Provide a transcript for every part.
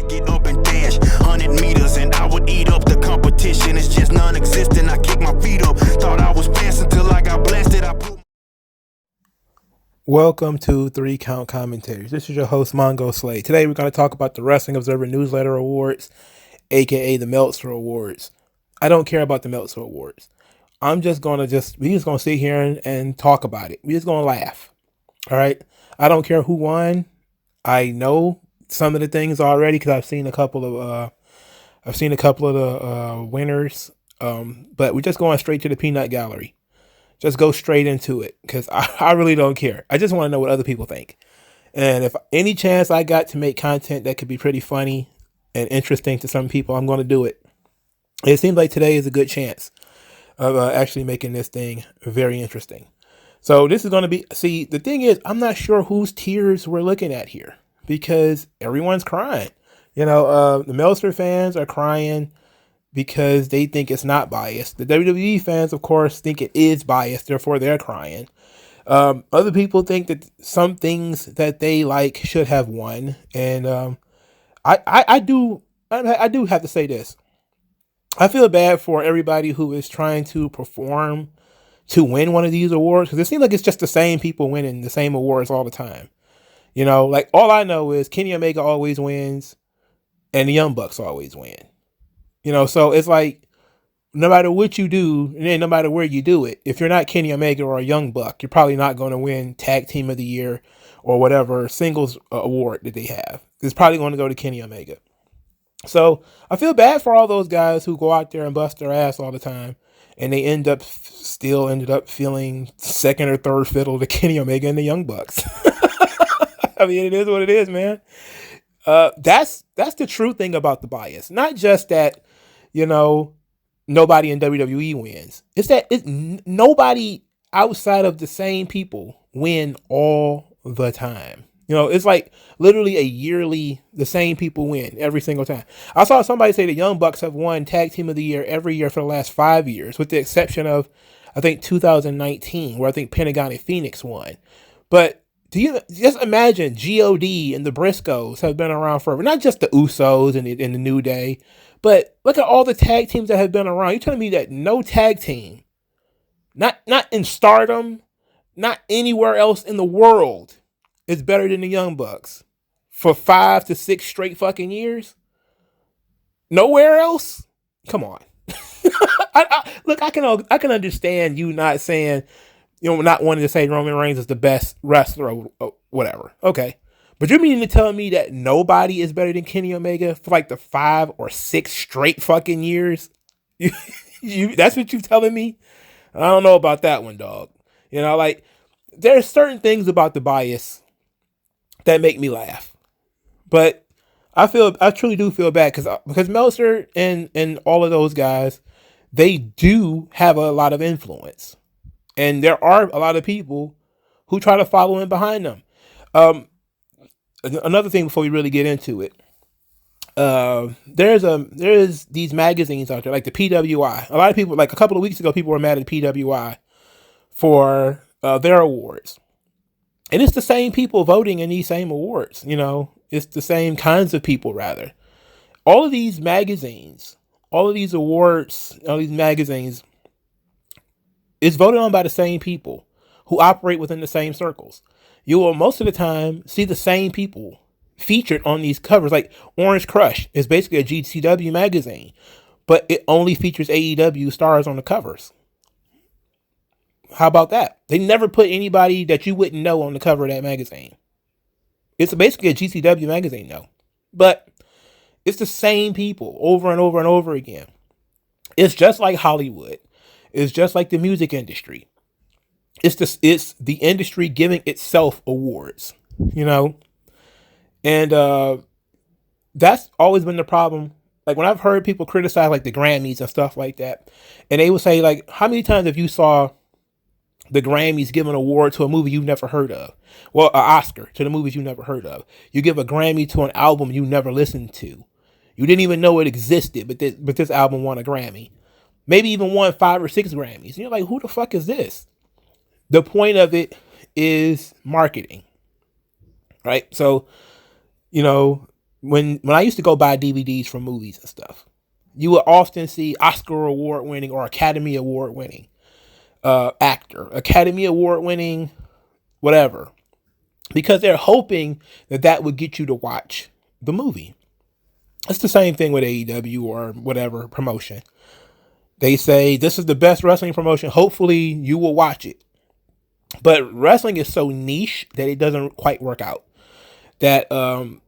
get up and dash 100 meters and I would eat up the competition. It's just non-existent. I kicked my feet up, thought I was passing till I got blasted. Welcome to 3-Count Commentaries. This is your host, MagMongoSlade. Today we're going to talk about the Wrestling Observer Newsletter Awards, aka the Meltzer Awards. I don't care about the Meltzer Awards. We're just going to sit here and talk about it. We're just going to laugh. All right. I don't care who won. I know some of the things already because I've seen a couple of the winners. But we're just going straight to the peanut gallery. Just go straight into it because I really don't care. I just want to know what other people think. And if any chance I got to make content that could be pretty funny and interesting to some people, I'm going to do it. It seems like today is a good chance of actually making this thing very interesting. So this is going to be, the thing is, I'm not sure whose tears we're looking at here because everyone's crying. The Meltzer fans are crying because they think it's not biased. The WWE fans, of course, think it is biased, therefore they're crying. Other people think that some things that they like should have won, and I do have to say this. I feel bad for everybody who is trying to perform to win one of these awards because it seems like it's just the same people winning the same awards all the time. Like all I know is Kenny Omega always wins, and the Young Bucks always win. So it's like, no matter what you do, and then no matter where you do it, if you're not Kenny Omega or a Young Buck, you're probably not going to win Tag Team of the Year or whatever singles award that they have. It's probably going to go to Kenny Omega. So I feel bad for all those guys who go out there and bust their ass all the time, and they ended up feeling second or third fiddle to Kenny Omega and the Young Bucks. I mean, it is what it is, man. That's the true thing about the bias. Not just that, nobody in WWE wins. It's that nobody outside of the same people win all the time. It's like literally the same people win every single time. I saw somebody say the Young Bucks have won Tag Team of the Year every year for the last 5 years, with the exception of, I think, 2019, where I think Pentagon and Phoenix won. But do you just imagine G.O.D. and the Briscoes have been around forever? Not just the Usos and the New Day, but look at all the tag teams that have been around. You're telling me that no tag team, not in Stardom, not anywhere else in the world, is better than the Young Bucks for 5 to 6 straight fucking years? Nowhere else? Come on. I can understand you not saying, not wanting to say Roman Reigns is the best wrestler or whatever. Okay. But you're meaning to tell me that nobody is better than Kenny Omega for like the 5 or 6 straight fucking years? That's what you're telling me? I don't know about that one, dog. Like, there's certain things about the bias that make me laugh. But I truly do feel bad because Meltzer and all of those guys, they do have a lot of influence. And there are a lot of people who try to follow in behind them. Another thing before we really get into it, there's these magazines out there like the PWI. A lot of people, like a couple of weeks ago, people were mad at PWI for their awards, and it's the same people voting in these same awards. It's the same kinds of people rather. All of these magazines, all of these awards, all these magazines, is voted on by the same people who operate within the same circles. You will most of the time see the same people featured on these covers. Like Orange Crush is basically a GCW magazine, but it only features AEW stars on the covers. How about that? They never put anybody that you wouldn't know on the cover of that magazine. It's basically a GCW magazine though, but it's the same people over and over and over again. It's just like Hollywood. It's just like the music industry. It's the industry giving itself awards, and that's always been the problem. Like when I've heard people criticize like the Grammys and stuff like that, and they would say like, how many times have you saw the Grammys give an award to a movie you've never heard of? Well, an Oscar to the movies you never heard of. You give a Grammy to an album you never listened to. You didn't even know it existed, but this album won a Grammy. Maybe even won 5 or 6 Grammys. And you're like, who the fuck is this? The point of it is marketing, right? So, when I used to go buy DVDs from movies and stuff, you would often see Oscar award winning or Academy Award winning actor, Academy Award winning whatever, because they're hoping that that would get you to watch the movie. It's the same thing with AEW or whatever promotion. They say this is the best wrestling promotion. Hopefully you will watch it. But wrestling is so niche that it doesn't quite work out. That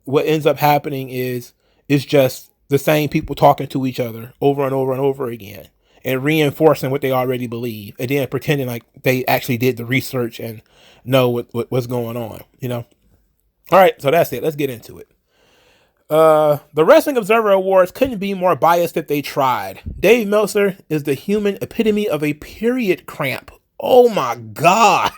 what ends up happening is it's just the same people talking to each other over and over and over again and reinforcing what they already believe and then pretending like they actually did the research and know what's going on, you know? All right, so that's it. Let's get into it. The Wrestling Observer Awards couldn't be more biased if they tried. Dave Meltzer is the human epitome of a period cramp. Oh my God.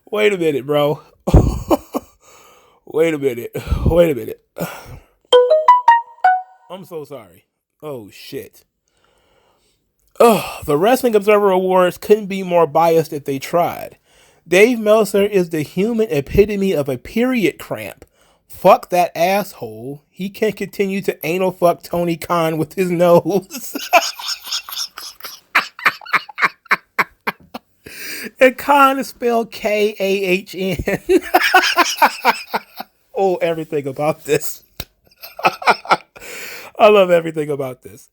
Wait a minute, bro. Wait a minute. I'm so sorry. Oh, shit. The Wrestling Observer Awards couldn't be more biased if they tried. Dave Meltzer is the human epitome of a period cramp. Fuck that asshole. He can't continue to anal fuck Tony Khan with his nose. And Khan is spelled Kahn. Oh, everything about this. I love everything about this.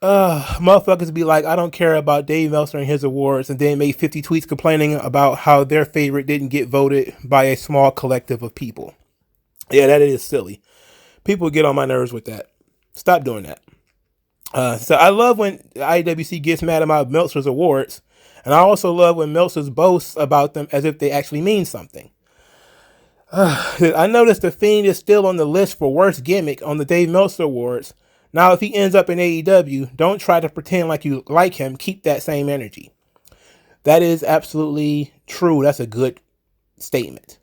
Motherfuckers be like, I don't care about Dave Meltzer and his awards, and then make 50 tweets complaining about how their favorite didn't get voted by a small collective of people. Yeah, that is silly. People get on my nerves with that. Stop doing that. So I love when IWC gets mad about Meltzer's awards, and I also love when Meltzer's boasts about them as if they actually mean something. I noticed the Fiend is still on the list for worst gimmick on the Dave Meltzer Awards. Now, if he ends up in AEW, don't try to pretend like you like him. Keep that same energy. That is absolutely true. That's a good statement.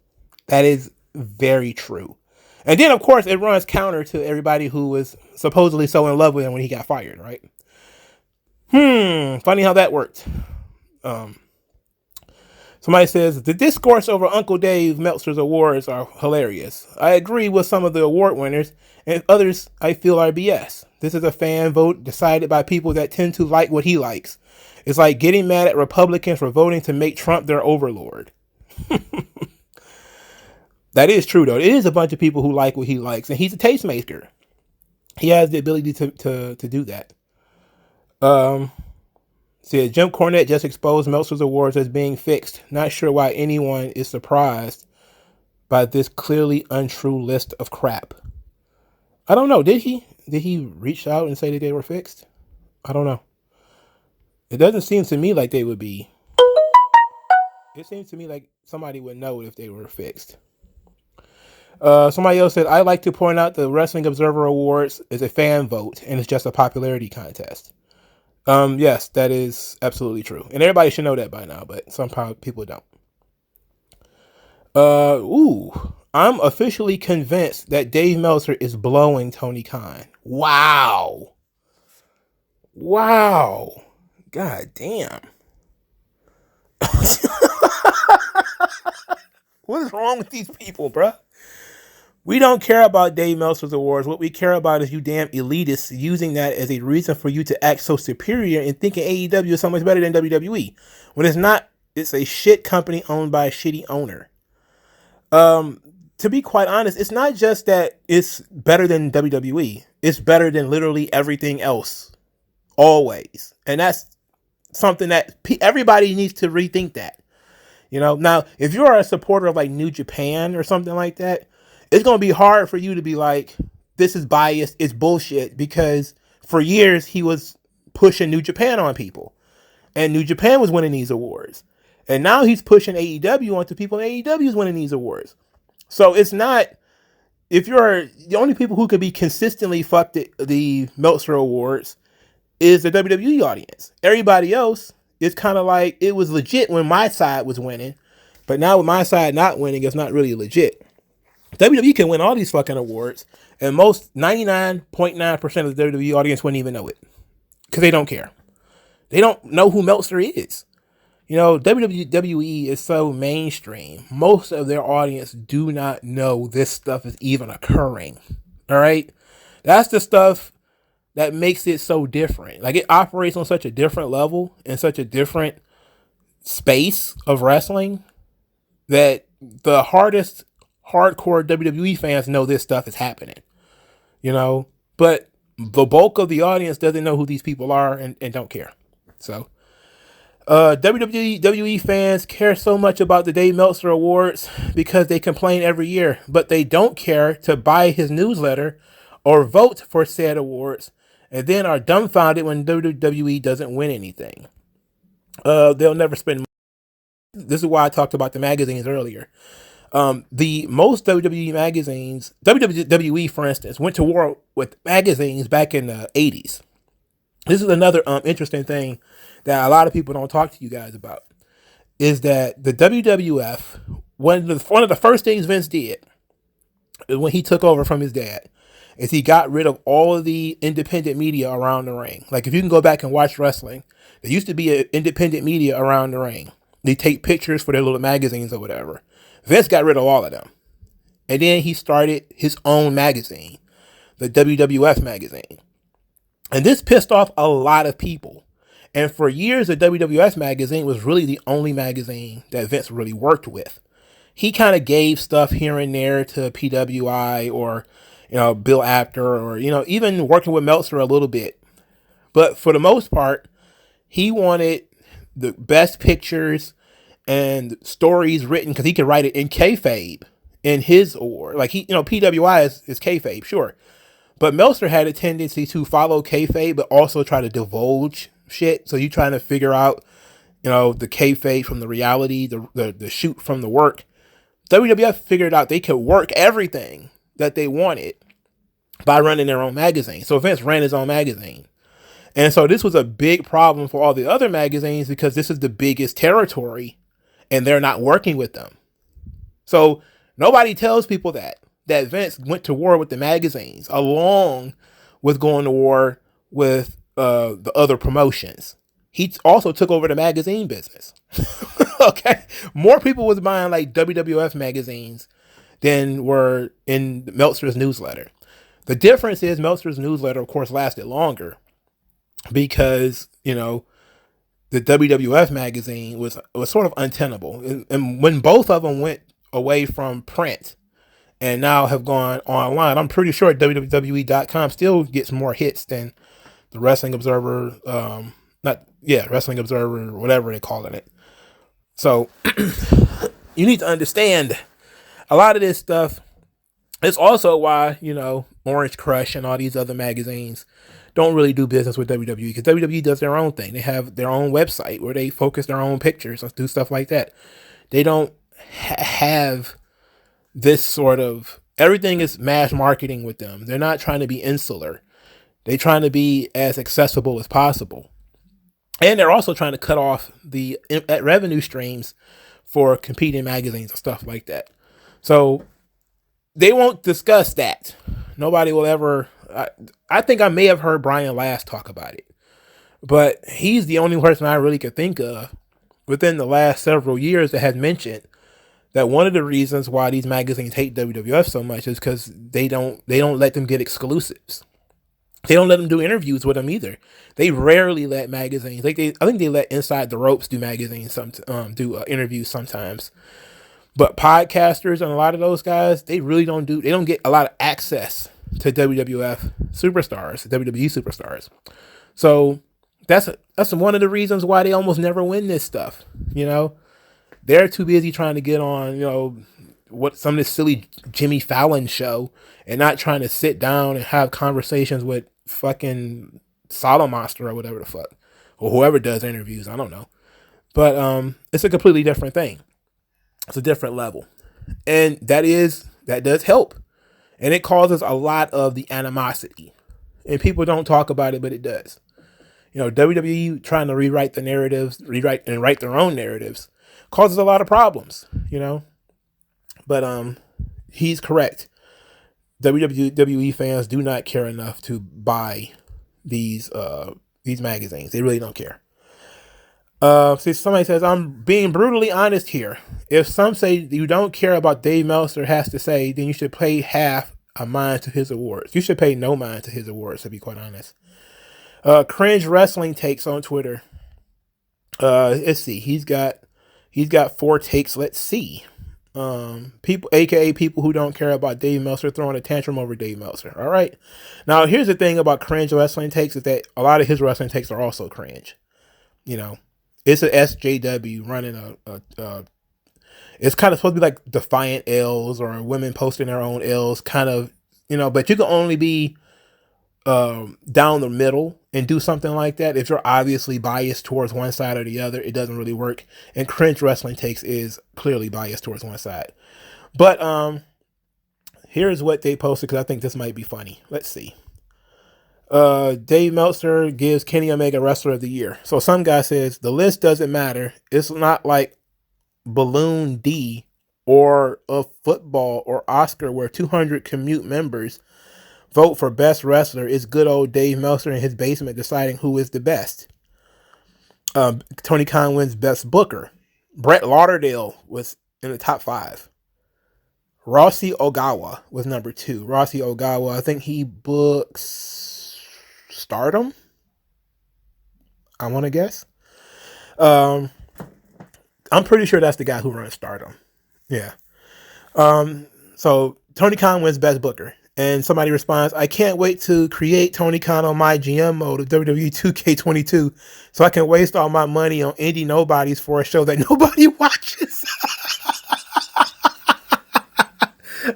That is very true. And then, of course, it runs counter to everybody who was supposedly so in love with him when he got fired, right? Funny how that worked. Somebody says, the discourse over Uncle Dave Meltzer's awards are hilarious. I agree with some of the award winners, and others I feel are BS. This is a fan vote decided by people that tend to like what he likes. It's like getting mad at Republicans for voting to make Trump their overlord. That is true, though. It is a bunch of people who like what he likes, and he's a tastemaker. He has the ability to do that. See, Jim Cornette just exposed Meltzer's awards as being fixed. Not sure why anyone is surprised by this clearly untrue list of crap. I don't know. Did he reach out and say that they were fixed? I don't know. It doesn't seem to me like they would be. It seems to me like somebody would know if they were fixed. Somebody else said, I like to point out the Wrestling Observer Awards is a fan vote and it's just a popularity contest. Yes, that is absolutely true. And everybody should know that by now, but somehow people don't. I'm officially convinced that Dave Meltzer is blowing Tony Khan. Wow. God damn. What is wrong with these people, bruh? We don't care about Dave Meltzer's awards. What we care about is you damn elitists using that as a reason for you to act so superior and thinking AEW is so much better than WWE. When it's not, it's a shit company owned by a shitty owner. To be quite honest, it's not just that it's better than WWE. It's better than literally everything else. Always. And that's something that everybody needs to rethink that. You know, now, if you're a supporter of like New Japan or something like that, it's going to be hard for you to be like, this is biased, it's bullshit, because for years he was pushing New Japan on people. And New Japan was winning these awards. And now he's pushing AEW onto people, and AEW is winning these awards. So it's not, if you're, the only people who could be consistently fucked the Meltzer Awards is the WWE audience. Everybody else is kind of like, it was legit when my side was winning, but now with my side not winning, it's not really legit. WWE can win all these fucking awards, and most 99.9% of the WWE audience wouldn't even know it because they don't care. They don't know who Meltzer is. You know, WWE is so mainstream. Most of their audience do not know this stuff is even occurring. All right? That's the stuff that makes it so different. Like, it operates on such a different level in such a different space of wrestling that the hardcore WWE fans know this stuff is happening. You know? But the bulk of the audience doesn't know who these people are and don't care. So, WWE fans care so much about the Dave Meltzer Awards because they complain every year, but they don't care to buy his newsletter or vote for said awards, and then are dumbfounded when WWE doesn't win anything. They'll never spend money. This is why I talked about the magazines earlier. The most WWE magazines, WWE, for instance, went to war with magazines back in the 80s. This is another interesting thing that a lot of people don't talk to you guys about, is that the WWF, one of the first things Vince did when he took over from his dad is he got rid of all of the independent media around the ring. Like, if you can go back and watch wrestling, there used to be an independent media around the ring. They take pictures for their little magazines or whatever. Vince got rid of all of them. And then he started his own magazine, the WWF magazine. And this pissed off a lot of people. And for years, the WWF magazine was really the only magazine that Vince really worked with. He kind of gave stuff here and there to PWI or, Bill Apter, or, even working with Meltzer a little bit. But for the most part, he wanted the best pictures and stories written because he could write it in kayfabe in his award. Like, PWI is kayfabe, sure. But Meltzer had a tendency to follow kayfabe, but also try to divulge shit. So you're trying to figure out, the kayfabe from the reality, the shoot from the work. WWF figured out they could work everything that they wanted by running their own magazine. So Vince ran his own magazine. And so this was a big problem for all the other magazines because this is the biggest territory and they're not working with them. So nobody tells people that Vince went to war with the magazines along with going to war with the other promotions. He also took over the magazine business. Okay. More people was buying like WWF magazines than were in Meltzer's newsletter. The difference is Meltzer's newsletter, of course, lasted longer because, the WWF magazine was sort of untenable. And when both of them went away from print and now have gone online, I'm pretty sure WWE.com still gets more hits than the Wrestling Observer, Wrestling Observer, whatever they're calling it. So you need to understand a lot of this stuff. It's also why, Orange Crush and all these other magazines don't really do business with WWE because WWE does their own thing. They have their own website where they focus their own pictures and do stuff like that. They don't have this sort of, everything is mass marketing with them. They're not trying to be insular. They're trying to be as accessible as possible. And they're also trying to cut off the revenue streams for competing magazines and stuff like that. So they won't discuss that. Nobody will ever. I think I may have heard Brian Last talk about it, but he's the only person I really could think of within the last several years that has mentioned that one of the reasons why these magazines hate WWF so much is because they don't let them get exclusives. They don't let them do interviews with them either. They rarely let magazines. I think they let Inside the Ropes do magazines, do interviews sometimes. But podcasters and a lot of those guys, they don't get a lot of access to WWF superstars, WWE superstars. So that's one of the reasons why they almost never win this stuff. They're too busy trying to get on, some of this silly Jimmy Fallon show and not trying to sit down and have conversations with fucking Solomonster or whatever the fuck, or whoever does interviews. I don't know. But it's a completely different thing. It's a different level. And that does help. And it causes a lot of the animosity. And people don't talk about it, but it does. WWE trying to rewrite the narratives, write their own narratives, causes a lot of problems, But he's correct. WWE fans do not care enough to buy these magazines. They really don't care. See, somebody says, I'm being brutally honest here. If some say you don't care about Dave Meltzer has to say, then you should pay half a mind to his awards. You should pay no mind to his awards, to be quite honest. Cringe Wrestling Takes on Twitter. Let's see. He's got 4 takes. Let's see. People, aka people who don't care about Dave Meltzer, throwing a tantrum over Dave Meltzer. All right. Now, here's the thing about Cringe Wrestling Takes is that a lot of his wrestling takes are also cringe. You know, it's a SJW running it's kind of supposed to be like defiant L's or women posting their own L's, kind of, you know, but you can only be down the middle and do something like that. If you're obviously biased towards one side or the other, it doesn't really work. And Cringe Wrestling Takes is clearly biased towards one side. But here's what they posted, because I think this might be funny. Let's see. Dave Meltzer gives Kenny Omega Wrestler of the Year. So some guy says, the list doesn't matter. It's not like Balloon D or a football or Oscar where 200 commute members vote for best wrestler. It's good old Dave Meltzer in his basement deciding who is the best. Tony Khan wins best booker. Brett Lauderdale was in the top 5. Rossi Ogawa was number 2. Rossi Ogawa, I think he books Stardom, I want to guess. I'm pretty sure that's the guy who runs Stardom. Yeah. So Tony Khan wins best booker. And somebody responds, I can't wait to create Tony Khan on my GM mode of WWE 2K22 so I can waste all my money on indie nobodies for a show that nobody watches.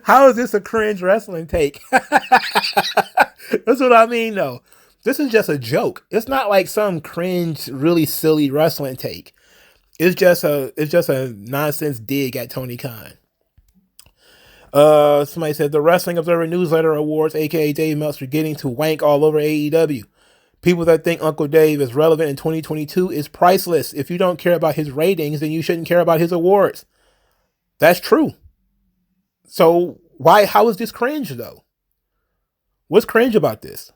How is this a cringe wrestling take? That's what I mean, though. This is just a joke. It's not like some cringe, really silly wrestling take. It's just a nonsense dig at Tony Khan. Somebody said the Wrestling Observer Newsletter Awards, aka Dave Meltzer, getting to wank all over AEW. People that think Uncle Dave is relevant in 2022 is priceless. If you don't care about his ratings, then you shouldn't care about his awards. That's true. So how is this cringe, though? What's cringe about this?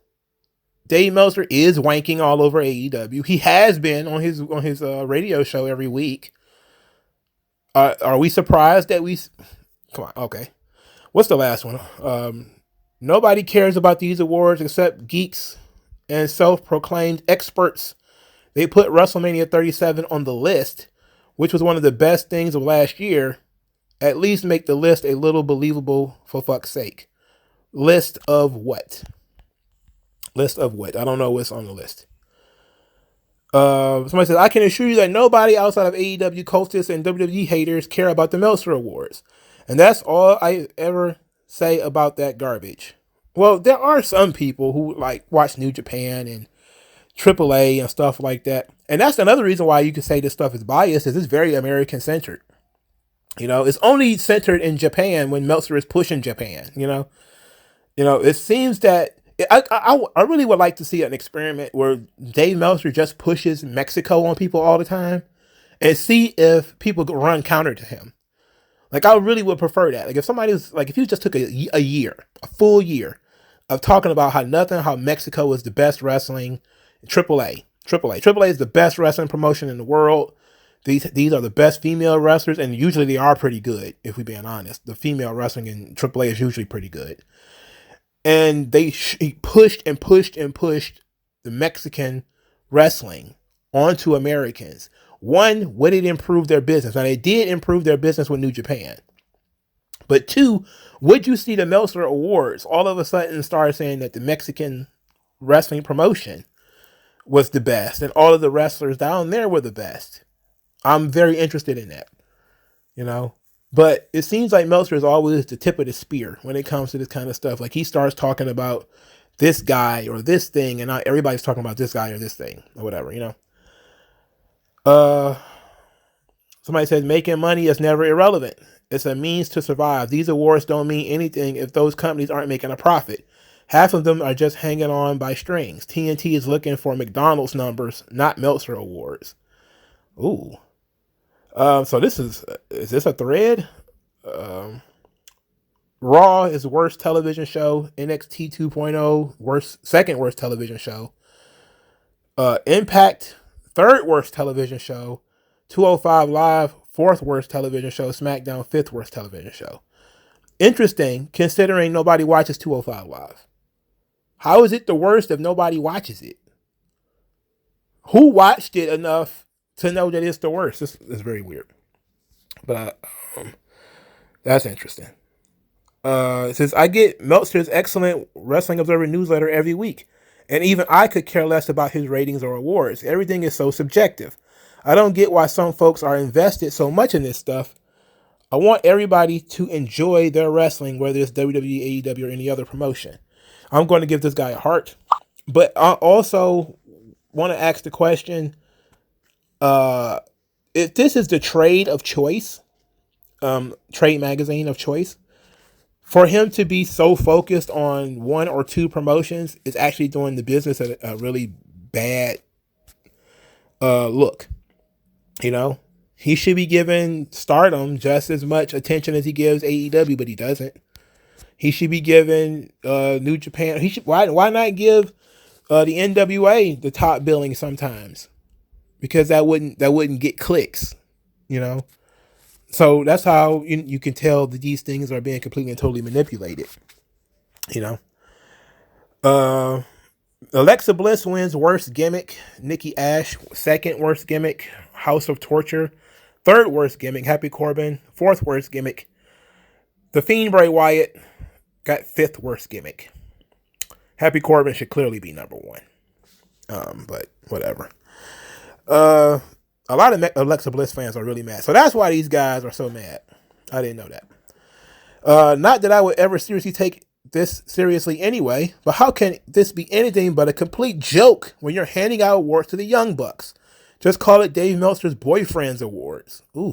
Dave Meltzer is wanking all over AEW. He has been on his radio show every week. Are we surprised that we... Come on, okay. What's the last one? Nobody cares about these awards except geeks and self-proclaimed experts. They put WrestleMania 37 on the list, which was one of the best things of last year. At least make the list a little believable, for fuck's sake. List of what? List of what? I don't know what's on the list. Somebody says, I can assure you that nobody outside of AEW cultists and WWE haters care about the Meltzer Awards. And that's all I ever say about that garbage. Well, there are some people who like watch New Japan and AAA and stuff like that. And that's another reason why you can say this stuff is biased, is it's very American-centered. You know, it's only centered in Japan when Meltzer is pushing Japan, you know. It seems that I really would like to see an experiment where Dave Meltzer just pushes Mexico on people all the time and see if people run counter to him. Like, I really would prefer that. Like, if you just took a full year of talking about how Mexico is the best wrestling, AAA is the best wrestling promotion in the world. These are the best female wrestlers, and usually they are pretty good, if we're being honest. The female wrestling in AAA is usually pretty good. And he pushed the Mexican wrestling onto Americans. One, would it improve their business? Now, they did improve their business with New Japan. But 2, would you see the Meltzer Awards all of a sudden start saying that the Mexican wrestling promotion was the best and all of the wrestlers down there were the best? I'm very interested in that, you know. But it seems like Meltzer is always the tip of the spear when it comes to this kind of stuff. Like, he starts talking about this guy or this thing, and not everybody's talking about this guy or this thing or whatever, you know. Somebody says making money is never irrelevant. It's a means to survive. These awards don't mean anything if those companies aren't making a profit. Half of them are just hanging on by strings. TNT is looking for McDonald's numbers, not Meltzer awards. Ooh. So is this a thread? Raw is worst television show. NXT 2.0 second worst television show. Impact, third worst television show. 205 Live, fourth worst television show. SmackDown, fifth worst television show. Interesting, considering nobody watches 205 Live. How is it the worst if nobody watches it? Who watched it enough to know that it's the worst? This is very weird. But that's interesting. It says, I get Meltzer's excellent Wrestling Observer newsletter every week, and even I could care less about his ratings or awards. Everything is so subjective. I don't get why some folks are invested so much in this stuff. I want everybody to enjoy their wrestling, whether it's WWE, AEW, or any other promotion. I'm going to give this guy a heart. But I also want to ask the question, if this is the trade of choice, trade magazine of choice, for him to be so focused on one or two promotions is actually doing the business a really bad look. You know, he should be giving Stardom just as much attention as he gives AEW, but he doesn't. He should be giving New Japan. Why not give the NWA the top billing sometimes? Because that wouldn't get clicks, you know. So that's how you can tell that these things are being completely and totally manipulated, you know. Alexa Bliss wins worst gimmick. Nikki Ash, second worst gimmick. House of Torture, third worst gimmick. Happy Corbin, fourth worst gimmick. The Fiend Bray Wyatt got fifth worst gimmick. Happy Corbin should clearly be number one. But whatever. A lot of Alexa Bliss fans are really mad. So that's why these guys are so mad. I didn't know that. Not that I would ever seriously take this seriously anyway, but how can this be anything but a complete joke when you're handing out awards to the Young Bucks? Just call it Dave Meltzer's Boyfriends Awards. Ooh.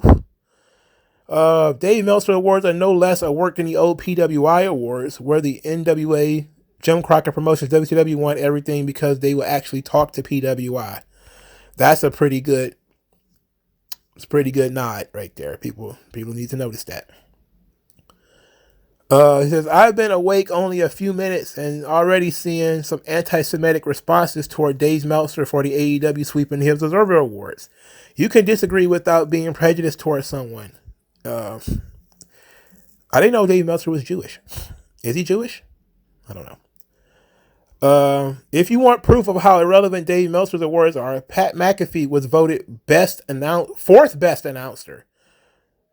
Dave Meltzer Awards are no less a work than the old PWI Awards, where the NWA, Jim Crockett Promotions, WCW won everything because they would actually talk to PWI. That's a pretty good nod right there. People need to notice that. He says, I've been awake only a few minutes and already seeing some anti-Semitic responses toward Dave Meltzer for the AEW Sweeping His Observer Awards. You can disagree without being prejudiced towards someone. I didn't know Dave Meltzer was Jewish. Is he Jewish? I don't know. If you want proof of how irrelevant Dave Meltzer's awards are, Pat McAfee was voted fourth best announcer.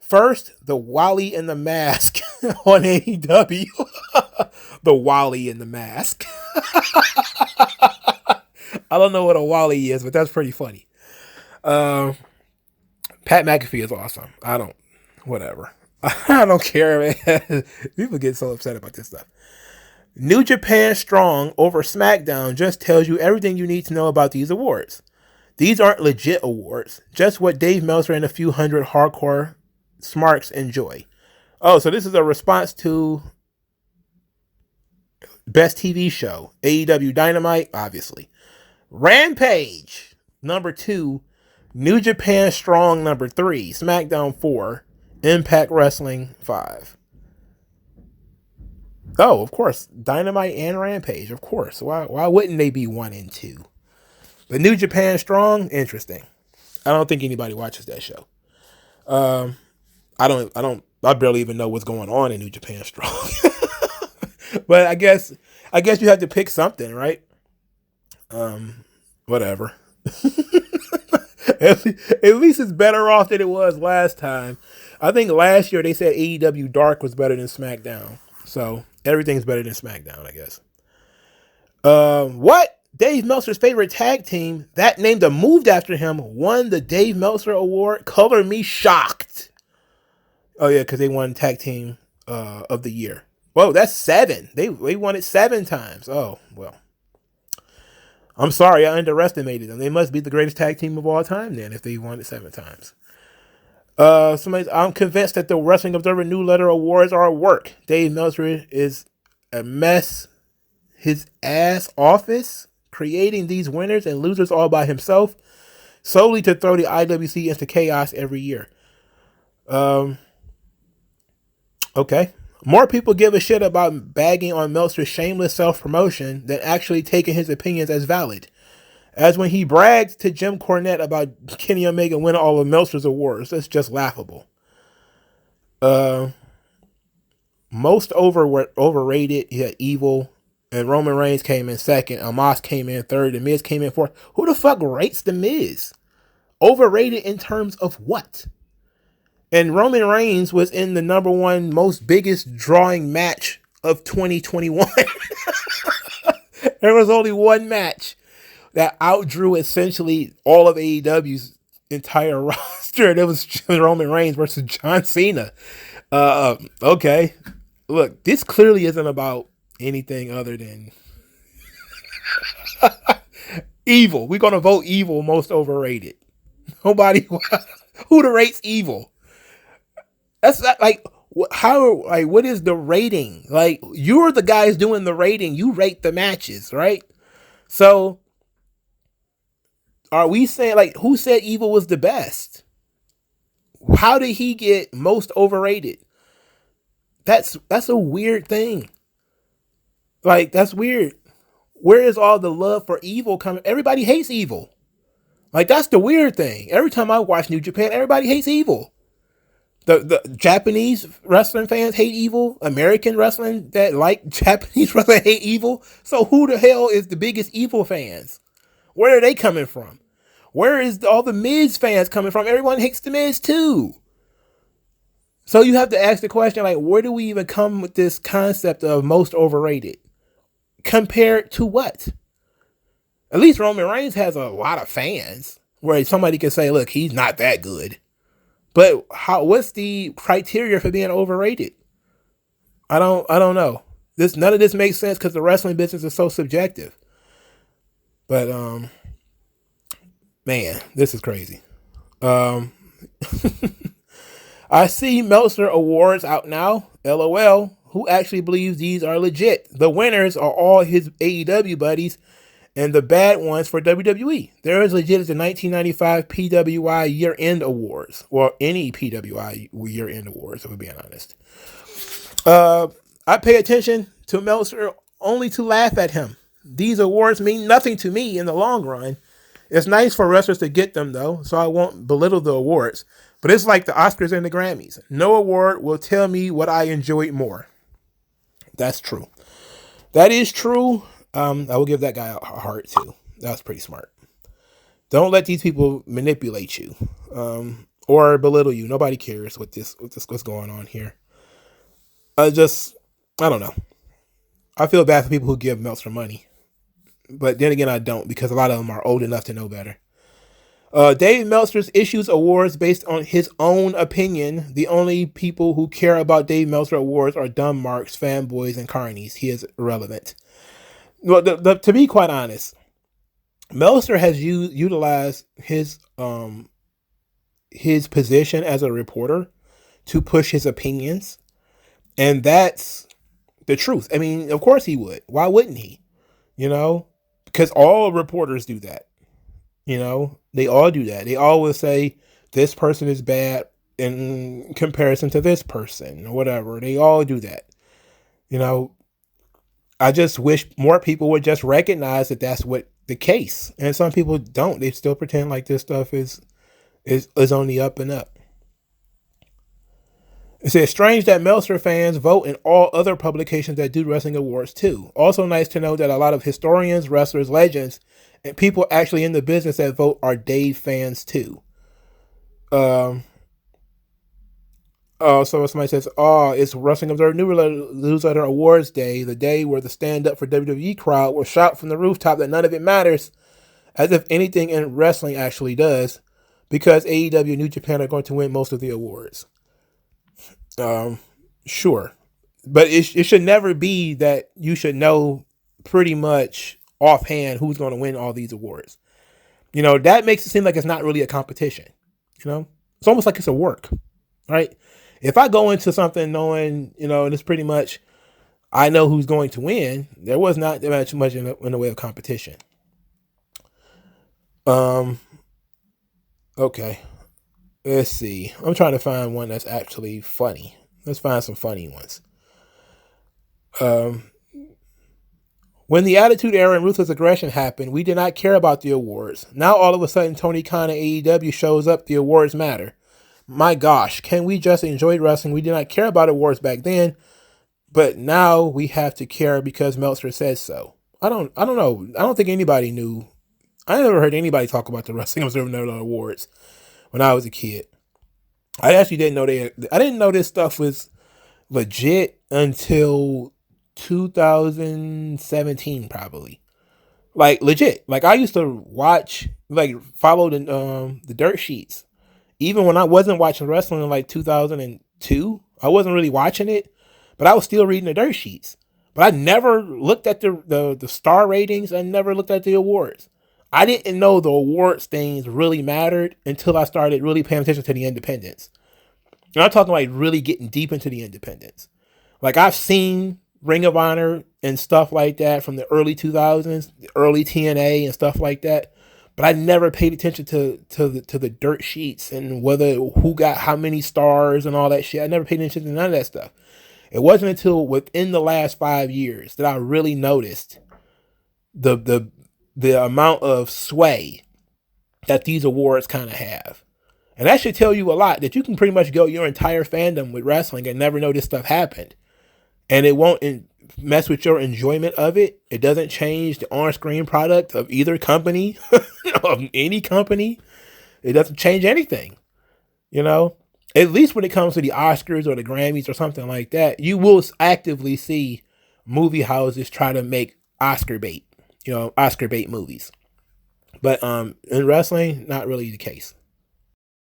First, the Wally in the Mask on AEW. The Wally in the Mask. I don't know what a Wally is, but that's pretty funny. Pat McAfee is awesome. Whatever. I don't care, man. People get so upset about this stuff. New Japan Strong over SmackDown just tells you everything you need to know about these awards. These aren't legit awards, just what Dave Meltzer and a few hundred hardcore smarks enjoy. Oh, so this is a response to Best TV Show. AEW Dynamite, obviously. Rampage, number 2. New Japan Strong, number 3. SmackDown, 4. Impact Wrestling, 5. Oh, of course. Dynamite and Rampage, of course. Why wouldn't they be 1 and 2? But New Japan Strong, interesting. I don't think anybody watches that show. I barely even know what's going on in New Japan Strong. But I guess you have to pick something, right? Whatever. At least it's better off than it was last time. I think last year they said AEW Dark was better than SmackDown. So everything's better than SmackDown, I guess. What? Dave Meltzer's favorite tag team, that name that moved after him, won the Dave Meltzer Award? Color me shocked. Oh, yeah, because they won Tag Team of the Year. Whoa, that's 7. They won it 7 times. Oh, well. I'm sorry, I underestimated them. They must be the greatest tag team of all time then, if they won it 7 times. I'm convinced that the Wrestling Observer Newsletter Awards are a work. Dave Meltzer is a mess. His ass office, creating these winners and losers all by himself, solely to throw the IWC into chaos every year. Okay. More people give a shit about bagging on Meltzer's shameless self-promotion than actually taking his opinions as valid. As when he bragged to Jim Cornette about Kenny Omega winning all of Meltzer's awards. That's just laughable. Most overrated, yeah, Evil, and Roman Reigns came in second. Omos came in third. The Miz came in fourth. Who the fuck rates The Miz? Overrated in terms of what? And Roman Reigns was in the number one most biggest drawing match of 2021. There was only one match that outdrew essentially all of AEW's entire roster. And it was Roman Reigns versus John Cena. Okay. Look, this clearly isn't about anything other than Evil. We're going to vote Evil most overrated. Nobody, who rates Evil? That's not like, how, like, what is the rating? Like, you're the guys doing the rating. You rate the matches, right? So, are we saying, like, who said Evil was the best? How did he get most overrated? That's a weird thing. Like, that's weird. Where is all the love for Evil coming? Everybody hates Evil. Like, that's the weird thing. Every time I watch New Japan, everybody hates Evil. The Japanese wrestling fans hate Evil. American wrestling that like Japanese wrestling hate Evil. So who the hell is the biggest Evil fans? Where are they coming from? Where is all the Miz fans coming from? Everyone hates the Miz too. So you have to ask the question, like, where do we even come with this concept of most overrated? Compared to what? At least Roman Reigns has a lot of fans where somebody can say, look, he's not that good. But what's the criteria for being overrated? I don't know. None of this makes sense because the wrestling business is so subjective. But man, this is crazy. I see Meltzer awards out now. LOL. Who actually believes these are legit? The winners are all his AEW buddies, and the bad ones for WWE. They're as legit as the 1995 PWI Year-End Awards, or any PWI Year-End Awards, if we're being honest. I pay attention to Meltzer only to laugh at him. These awards mean nothing to me in the long run. It's nice for wrestlers to get them, though, so I won't belittle the awards. But it's like the Oscars and the Grammys. No award will tell me what I enjoyed more. That's true. That is true. I will give that guy a heart too. That was pretty smart. Don't let these people manipulate you, or belittle you. Nobody cares what's going on here. I don't know. I feel bad for people who give Meltzer money, but then again, I don't, because a lot of them are old enough to know better. Dave Meltzer's issues awards based on his own opinion. The only people who care about Dave Meltzer awards are dumb marks, fanboys, and carnies. He is irrelevant. Well, to be quite honest, Meltzer has utilized his position as a reporter to push his opinions, and that's the truth. I mean, of course he would. Why wouldn't he? Because all reporters do that. They all do that. They always say this person is bad in comparison to this person or whatever. They all do that. I just wish more people would just recognize that that's what the case. And some people don't. They still pretend like this stuff is on the up and up. It says, strange that Meltzer fans vote in all other publications that do wrestling awards too. Also nice to know that a lot of historians, wrestlers, legends, and people actually in the business that vote are Dave fans too. So somebody says, it's Wrestling Observer Newsletter Awards Day, the day where the stand up for WWE crowd will shout from the rooftop that none of it matters, as if anything in wrestling actually does, because AEW and New Japan are going to win most of the awards. Sure. But it should never be that you should know pretty much offhand who's going to win all these awards. That makes it seem like it's not really a competition. It's almost like it's a work, right? If I go into something knowing, and it's pretty much, I know who's going to win, there was not that much in the way of competition. Okay. Let's see. I'm trying to find one that's actually funny. Let's find some funny ones. Um, when the Attitude Era and Ruthless Aggression happened, we did not care about the awards. Now all of a sudden Tony Khan and AEW shows up, the awards matter. My gosh, can we just enjoy wrestling? We did not care about awards back then, but now we have to care because Meltzer says so. I don't know. I don't think anybody knew. I never heard anybody talk about the Wrestling Observer Awards when I was a kid. I actually didn't know I didn't know this stuff was legit until 2017, probably. Like legit. Like I used to watch, like follow the dirt sheets. Even when I wasn't watching wrestling in like 2002, I wasn't really watching it, but I was still reading the dirt sheets. But I never looked at the star ratings. I never looked at the awards. I didn't know the awards things really mattered until I started really paying attention to the independents. And I'm talking like really getting deep into the independents. Like I've seen Ring of Honor and stuff like that from the early 2000s, the early TNA and stuff like that. But I never paid attention to the dirt sheets and who got how many stars and all that shit. I never paid attention to none of that stuff. It wasn't until within the last 5 years that I really noticed the amount of sway that these awards kind of have. And that should tell you a lot, that you can pretty much go your entire fandom with wrestling and never know this stuff happened. And it won't mess with your enjoyment of it. It doesn't change the on-screen product of either company, of any company. It doesn't change anything, you know? At least when it comes to the Oscars or the Grammys or something like that, you will actively see movie houses try to make Oscar bait movies. But in wrestling, not really the case.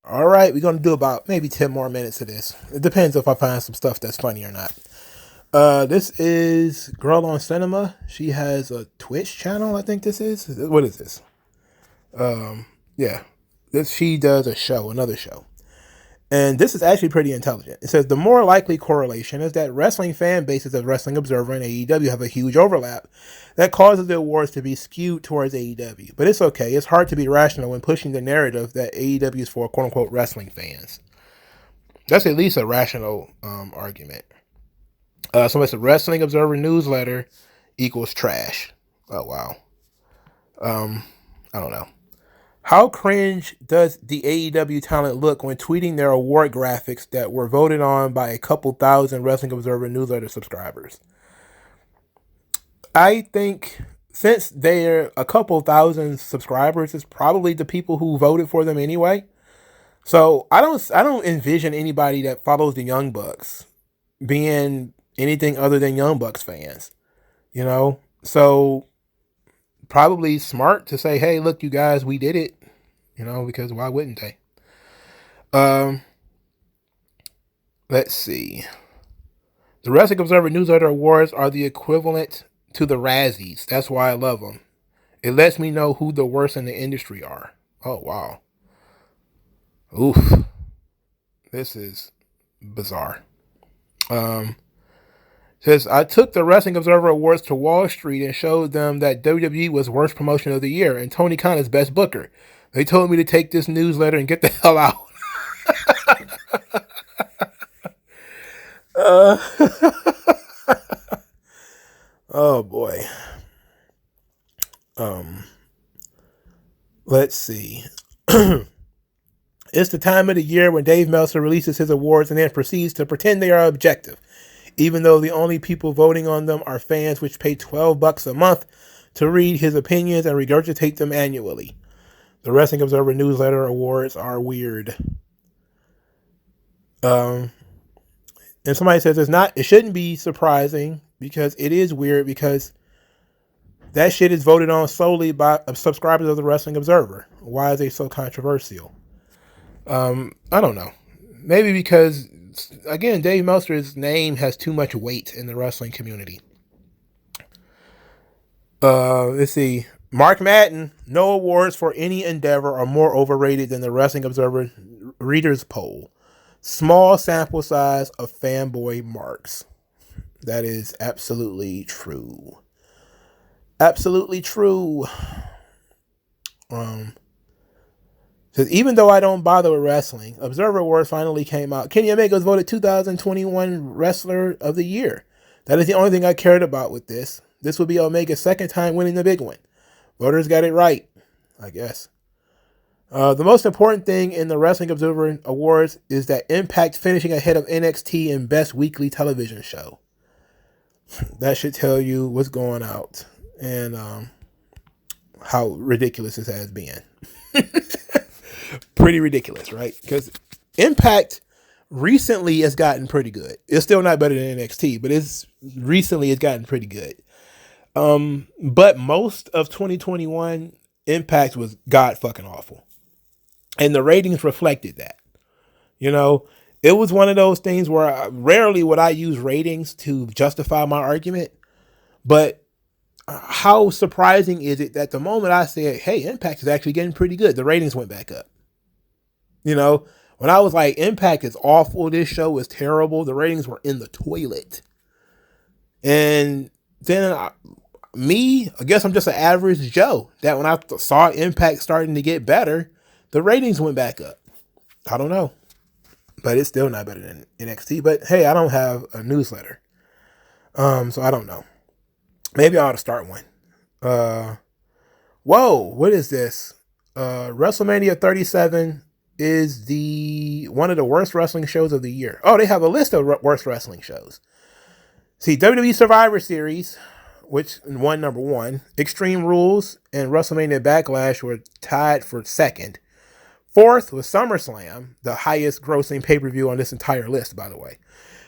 All right, we're going to do about maybe 10 more minutes of this. It depends if I find some stuff that's funny or not. This is Girl on Cinema. She has a Twitch channel, I think this is. What is this? Yeah. She does another show. And this is actually pretty intelligent. It says the more likely correlation is that wrestling fan bases of Wrestling Observer and AEW have a huge overlap that causes the awards to be skewed towards AEW. But it's okay. It's hard to be rational when pushing the narrative that AEW is for quote-unquote wrestling fans. That's at least a rational argument. So it's a Wrestling Observer newsletter equals trash. Oh, wow. I don't know. How cringe does the AEW talent look when tweeting their award graphics that were voted on by a couple thousand Wrestling Observer newsletter subscribers? I think since they're a couple thousand subscribers, it's probably the people who voted for them anyway. So I don't envision anybody that follows the Young Bucks being anything other than Young Bucks fans, you know? So probably smart to say, hey, look, you guys, we did it, you know, because why wouldn't they? Let's see. The Wrestling Observer Newsletter Awards are the equivalent to the Razzies. That's why I love them. It lets me know who the worst in the industry are. Oh, wow. Oof. This is bizarre. Says, I took the Wrestling Observer Awards to Wall Street and showed them that WWE was worst promotion of the year and Tony Khan is best booker. They told me to take this newsletter and get the hell out. Oh boy. Let's see. It's the time of the year when Dave Meltzer releases his awards and then proceeds to pretend they are objective, even though the only people voting on them are fans which pay $12 a month to read his opinions and regurgitate them annually. The Wrestling Observer Newsletter Awards are weird. And somebody says it shouldn't be surprising because it is weird because that shit is voted on solely by subscribers of the Wrestling Observer. Why is it so controversial? I don't know. Maybe because, again, Dave Meltzer's name has too much weight in the wrestling community. Let's see. Mark Madden, no awards for any endeavor are more overrated than the Wrestling Observer Readers Poll. Small sample size of fanboy marks. That is absolutely true. Absolutely true. Says, even though I don't bother with wrestling, Observer Awards finally came out. Kenny Omega was voted 2021 Wrestler of the Year. That is the only thing I cared about with this. This will be Omega's second time winning the big one. Voters got it right, I guess. The most important thing in the Wrestling Observer Awards is that Impact finishing ahead of NXT in Best Weekly Television Show. That should tell you what's going out and how ridiculous this has been. Pretty ridiculous, right? Because Impact recently has gotten pretty good. It's still not better than NXT, but it's gotten pretty good. But most of 2021, Impact was god fucking awful. And the ratings reflected that. You know, it was one of those things where rarely would I use ratings to justify my argument. But how surprising is it that the moment I said, hey, Impact is actually getting pretty good, the ratings went back up. You know, when I was like, Impact is awful, this show is terrible, the ratings were in the toilet. And then I guess I'm just an average Joe, that when I saw Impact starting to get better, the ratings went back up. I don't know. But it's still not better than NXT. But hey, I don't have a newsletter. So I don't know. Maybe I ought to start one. Whoa, what is this? WrestleMania 37 is one of the worst wrestling shows of the year. Oh, they have a list of worst wrestling shows. See, WWE Survivor Series, which won number 1, Extreme Rules and WrestleMania Backlash were tied for second. 4th was SummerSlam, the highest grossing pay-per-view on this entire list, by the way.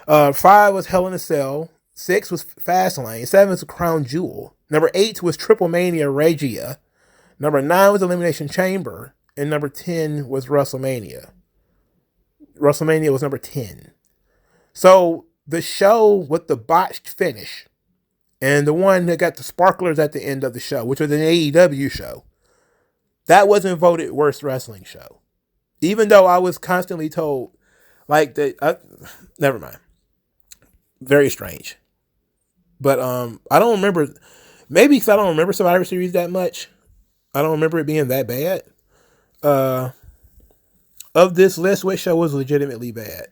5 was Hell in a Cell. 6 was Fastlane. 7 was Crown Jewel. Number 8 was Triple Mania Regia. Number 9 was Elimination Chamber. And number 10 was WrestleMania. WrestleMania was number 10. So the show with the botched finish and the one that got the sparklers at the end of the show, which was an AEW show, that wasn't voted worst wrestling show. Even though I was constantly told, like, never mind. Very strange. But I don't remember, maybe because I don't remember Survivor Series that much. I don't remember it being that bad. Of this list, which show was legitimately bad?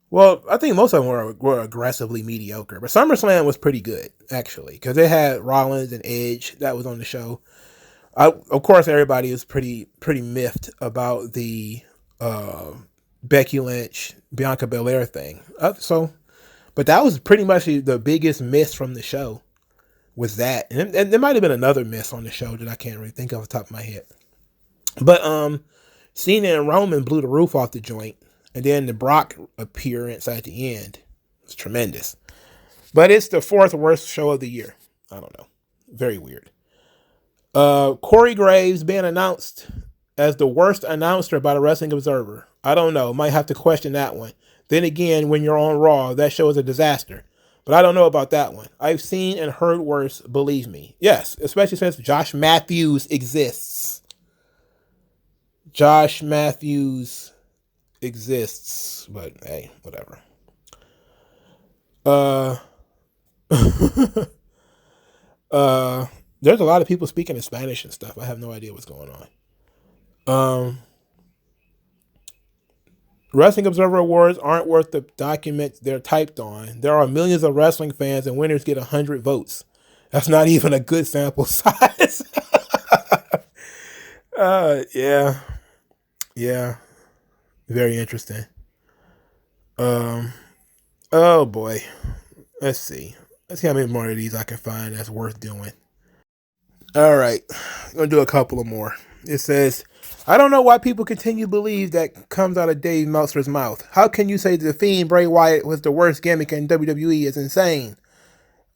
Well, I think most of them were aggressively mediocre. But SummerSlam was pretty good, actually, because they had Rollins and Edge that was on the show. Of course, everybody is pretty miffed about the Becky Lynch, Bianca Belair thing. But that was pretty much the biggest miss from the show, was that. And there might have been another miss on the show that I can't really think of off the top of my head. But Cena and Roman blew the roof off the joint. And then the Brock appearance at the end was tremendous. But it's the 4th worst show of the year. I don't know. Very weird. Corey Graves being announced as the worst announcer by the Wrestling Observer. I don't know. Might have to question that one. Then again, when you're on Raw, that show is a disaster. But I don't know about that one. I've seen and heard worse, believe me. Yes, especially since Josh Matthews exists. Josh Matthews exists. But hey, whatever. There's a lot of people speaking in Spanish and stuff. I have no idea what's going on. Wrestling Observer Awards aren't worth the documents they're typed on. There are millions of wrestling fans and winners get 100 votes. That's not even a good sample size. Yeah. Very interesting. Oh boy. Let's see how many more of these I can find that's worth doing. All right. I'm going to do a couple of more. It says, I don't know why people continue to believe that comes out of Dave Meltzer's mouth. How can you say the Fiend Bray Wyatt was the worst gimmick in WWE is insane?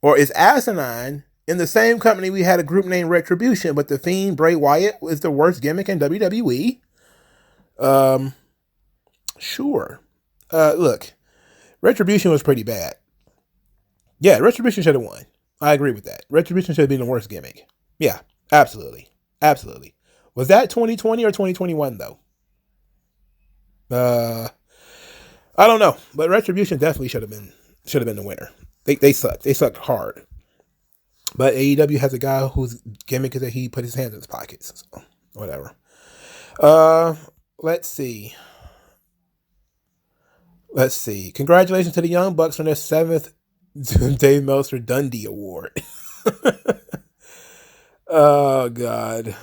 Or is asinine? In the same company, we had a group named Retribution, but the Fiend Bray Wyatt was the worst gimmick in WWE? Sure. Look, Retribution was pretty bad. Yeah, Retribution should have won. I agree with that. Retribution should have been the worst gimmick. Yeah, absolutely. Absolutely. Was that 2020 or 2021 though? I don't know, but Retribution definitely should have been the winner. They sucked. They sucked hard. But AEW has a guy whose gimmick is that he put his hands in his pockets. So, whatever. Let's see. Congratulations to the Young Bucks on their 7th Dave Meltzer Dundee Award. Oh, God.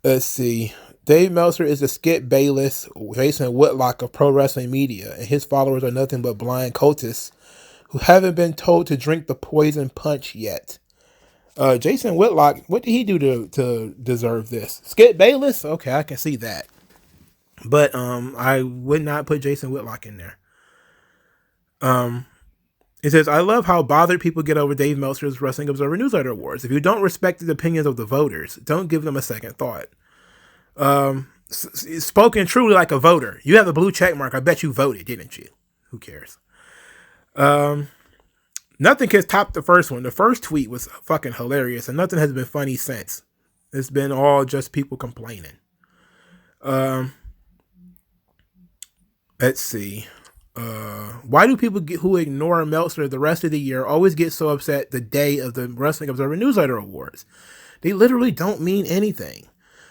Let's see. Dave Meltzer is the Skip Bayless, Jason Whitlock of pro wrestling media, and his followers are nothing but blind cultists who haven't been told to drink the poison punch yet. Jason Whitlock, what did he do to deserve this? Skip Bayless? Okay, I can see that. But I would not put Jason Whitlock in there. It says, I love how bothered people get over Dave Meltzer's Wrestling Observer Newsletter Awards. If you don't respect the opinions of the voters, don't give them a second thought. Spoken truly like a voter. You have a blue check mark. I bet you voted, didn't you? Who cares? Nothing can top the first one. The first tweet was fucking hilarious, and nothing has been funny since. It's been all just people complaining. Let's see. Why do people who ignore Meltzer the rest of the year always get so upset the day of the Wrestling Observer Newsletter Awards? They literally don't mean anything.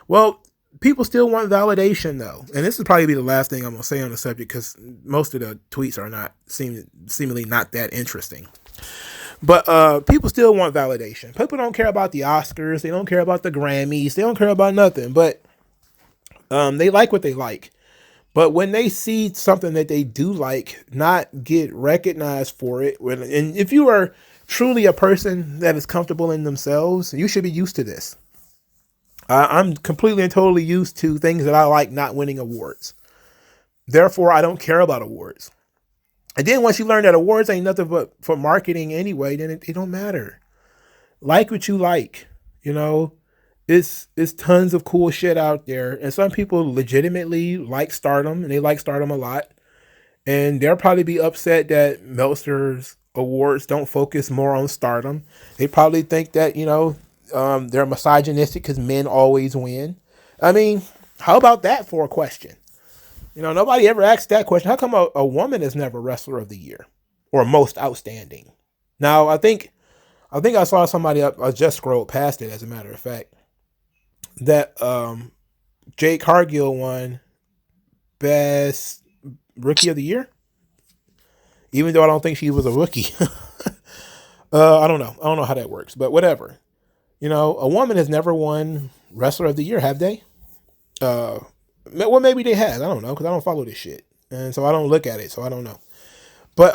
Well, people still want validation, though. And this will probably be the last thing I'm going to say on the subject, because most of the tweets are not seemingly not that interesting. But people still want validation. People don't care about the Oscars. They don't care about the Grammys. They don't care about nothing. But they like what they like. But when they see something that they do like not get recognized for it, and if you are truly a person that is comfortable in themselves, you should be used to this. I'm completely and totally used to things that I like not winning awards. Therefore, I don't care about awards. And then once you learn that awards ain't nothing but for marketing anyway, then it don't matter. Like what you like, you know. It's tons of cool shit out there. And some people legitimately like Stardom, and they like Stardom a lot. And they'll probably be upset that Meltzer's awards don't focus more on Stardom. They probably think that, you know, they're misogynistic because men always win. I mean, how about that for a question? You know, nobody ever asked that question. How come a woman is never Wrestler of the Year or Most Outstanding? Now, I think I saw somebody up. I just scrolled past it, as a matter of fact, that Jake Cargill won Best Rookie of the Year, even though I don't think she was a rookie. I don't know how that works, but whatever. You know, a woman has never won Wrestler of the Year, have they? Well, maybe they have. I don't know, because I don't follow this shit, and so I don't look at it, so I don't know. But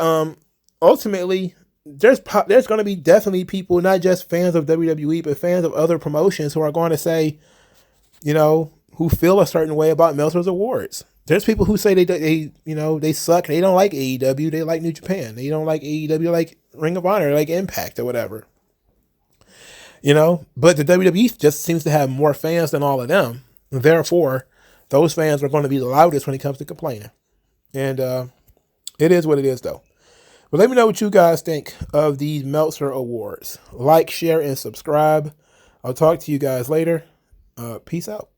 ultimately, there's going to be definitely people, not just fans of WWE, but fans of other promotions, who are going to say, you know, who feel a certain way about Meltzer's awards. There's people who say they you know, they suck. They don't like AEW. They like New Japan. They don't like AEW, like Ring of Honor, like Impact or whatever. You know, but the WWE just seems to have more fans than all of them. Therefore, those fans are going to be the loudest when it comes to complaining. And it is what it is, though. But let me know what you guys think of these Meltzer Awards. Like, share, and subscribe. I'll talk to you guys later. Peace out.